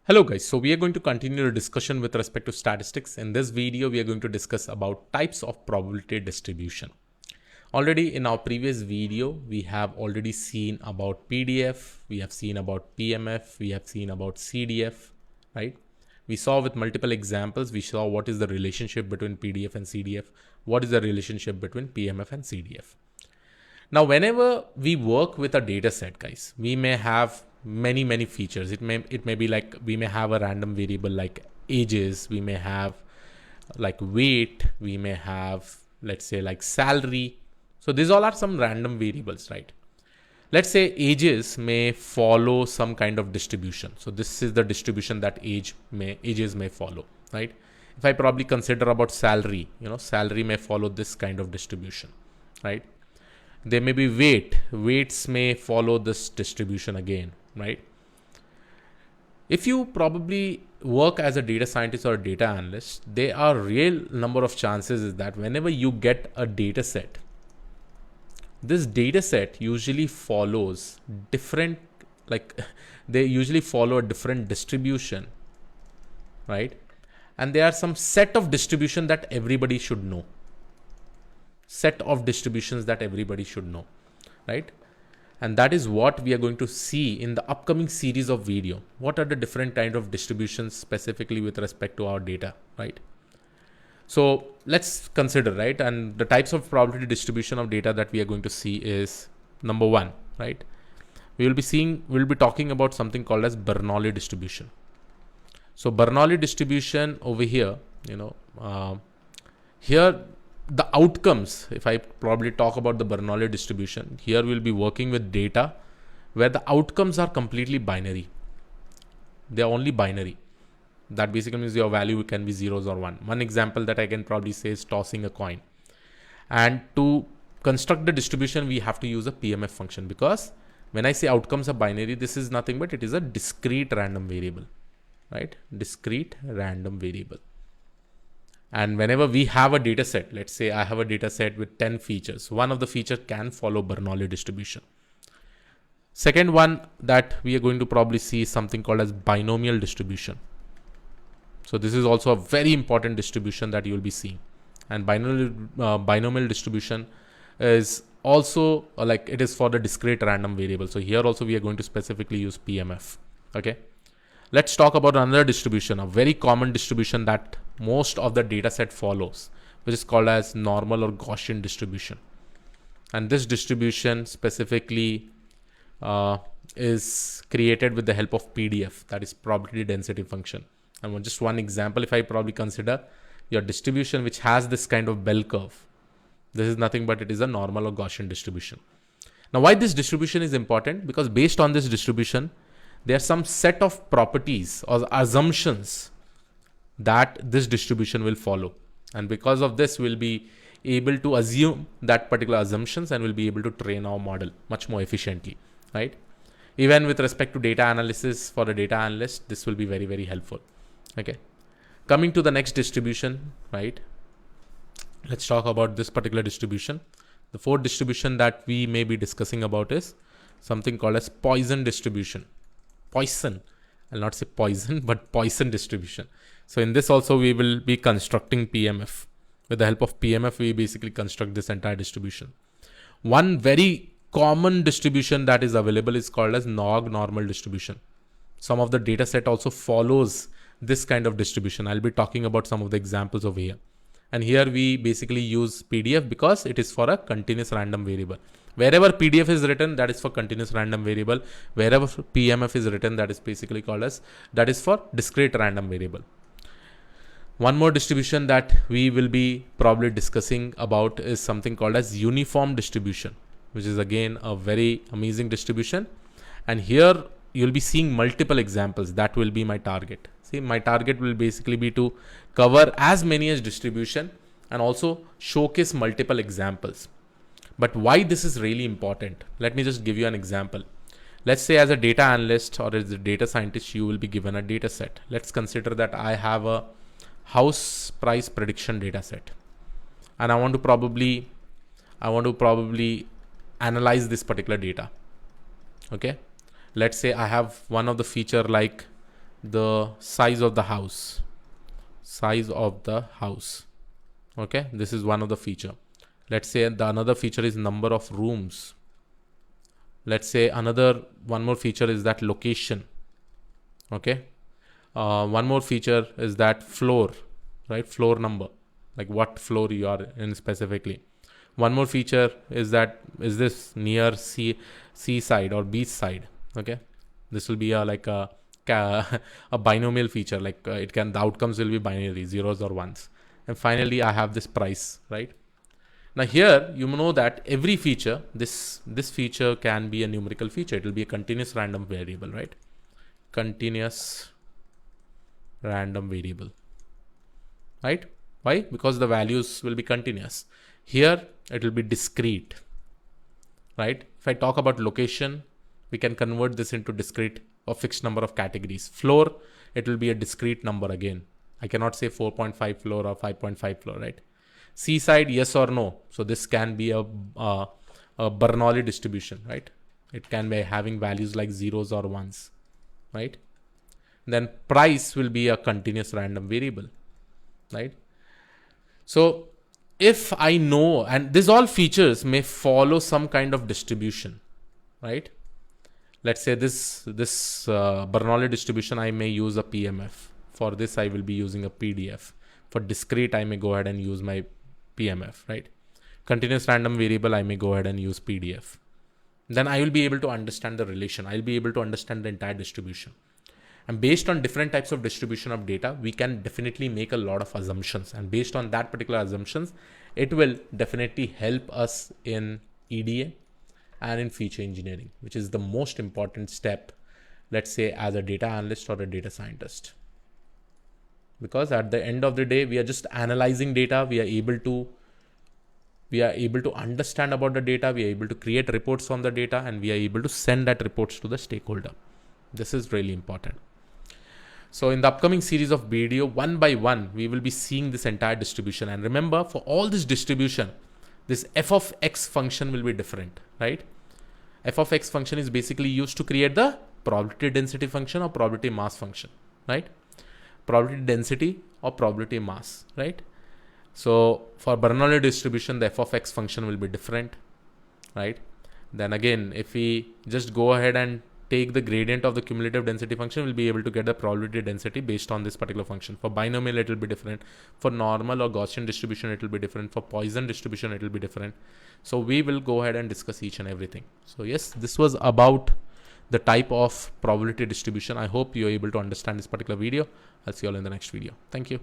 Hello guys, so we are going to continue the discussion with respect to statistics. In this video, we are going to discuss about types of probability distribution. Already in our previous video, we have already seen about PDF, we have seen about PMF, we have seen about CDF, right? We saw with multiple examples, we saw what is the relationship between PDF and CDF, what is the relationship between PMF and CDF. Now, whenever we work with a data set, guys, we may have many features. It may be like we may have a random variable like ages, we may have like weight, we may have, let's say, like salary. So these all are some random variables, right? Let's say ages may follow some kind of distribution. So this is the distribution that ages may follow, right? If I probably consider about salary, salary may follow this kind of distribution, right? There may be weights may follow this distribution again, right? If you probably work as a data scientist or a data analyst, there are real number of chances is that whenever you get a data set, this data set usually follows different, they usually follow a different distribution, right? And there are some set of distribution that everybody should know. Set of distributions that everybody should know, right? And that is what we are going to see in the upcoming series of video. What are the different kind of distributions specifically with respect to our data, right? So let's consider, right? And the types of probability distribution of data that we are going to see is number one, right? We'll be talking about something called as Bernoulli distribution. So Bernoulli distribution over here, here the outcomes, if I probably talk about the Bernoulli distribution, here we'll be working with data where the outcomes are completely binary. They're only binary. That basically means your value can be zeros or one. One example that I can probably say is tossing a coin. And to construct the distribution, we have to use a PMF function, because when I say outcomes are binary, this is nothing but it is a discrete random variable, right? Discrete random variable. And whenever we have a data set, let's say I have a data set with 10 features, one of the features can follow Bernoulli distribution. Second one that we are going to probably see is something called as binomial distribution. So this is also a very important distribution that you will be seeing. And binomial distribution is also it is for the discrete random variable. So here also we are going to specifically use PMF. Okay. Let's talk about another distribution, a very common distribution that most of the data set follows, which is called as normal or Gaussian distribution. And this distribution specifically is created with the help of PDF, that is probability density function. And just one example, if I probably consider your distribution which has this kind of bell curve, this is nothing but it is a normal or Gaussian distribution. Now, why this distribution is important? Because based on this distribution, there are some set of properties or assumptions that this distribution will follow. And because of this, we'll be able to assume that particular assumptions and we'll be able to train our model much more efficiently, right? Even with respect to data analysis for the data analyst, this will be very helpful. Okay. Coming to the next distribution, right? Let's talk about this particular distribution. The fourth distribution that we may be discussing about is something called as Poisson distribution. Poisson, I'll not say poison, but Poisson distribution. So in this also we will be constructing PMF. With the help of PMF, we basically construct this entire distribution. One very common distribution that is available is called as normal distribution. Some of the data set also follows this kind of distribution. I'll be talking about some of the examples over here. And here we basically use PDF because it is for a continuous random variable. Wherever PDF is written, that is for continuous random variable. Wherever PMF is written, that is basically called as, that is for discrete random variable. One more distribution that we will be probably discussing about is something called as uniform distribution, which is again a very amazing distribution. And here you'll be seeing multiple examples. That will be my target. See, my target will basically be to cover as many as distribution and also showcase multiple examples. But why this is really important? Let me just give you an example. Let's say as a data analyst or as a data scientist, you will be given a data set. Let's consider that I have a house price prediction data set. And I want to probably analyze this particular data. Okay. Let's say I have one of the feature like the size of the house. Okay, this is one of the feature. Let's say another feature is number of rooms. Let's say one more feature is that location. Okay, one more feature is that floor, right? Floor number, like what floor you are in specifically. One more feature is that is this near seaside or beach side. Okay, this will be a binomial feature, like the outcomes will be binary, zeros or ones. And finally I have this price, right? Now here you know that every feature, this feature can be a numerical feature. It will be a continuous random variable, right? Continuous random variable, right? Why? Because the values will be continuous. Here it will be discrete, right? If I talk about location, we can convert this into discrete or fixed number of categories. Floor, it will be a discrete number again. I cannot say 4.5 floor or 5.5 floor, right? Seaside, yes or no. So this can be a Bernoulli distribution, right? It can be having values like zeros or ones, right? Then price will be a continuous random variable, right? So if I know, and these all features may follow some kind of distribution, right? Let's say this Bernoulli distribution, I may use a PMF. For this, I will be using a PDF. For discrete, I may go ahead and use my PMF, right? Continuous random variable, I may go ahead and use PDF. Then I will be able to understand the relation. I'll be able to understand the entire distribution. And based on different types of distribution of data, we can definitely make a lot of assumptions. And based on that particular assumptions, it will definitely help us in EDA and in feature engineering, which is the most important step, let's say, as a data analyst or a data scientist. Because at the end of the day, we are just analyzing data. We are able to understand about the data. We are able to create reports from the data, and we are able to send that reports to the stakeholder. This is really important. So in the upcoming series of video, one by one, we will be seeing this entire distribution. And remember, for all this distribution, this f of x function will be different, right? F of x function is basically used to create the probability density function or probability mass function, right? Probability density or probability mass, right? So for Bernoulli distribution, the f of x function will be different, right? Then again, if we just go ahead and take the gradient of the cumulative density function, we'll be able to get the probability density based on this particular function. For binomial, it will be different. For normal or Gaussian distribution, it will be different. For Poisson distribution, it will be different. So we will go ahead and discuss each and everything. So yes, this was about the type of probability distribution. I hope you're able to understand this particular video. I'll see you all in the next video. Thank you.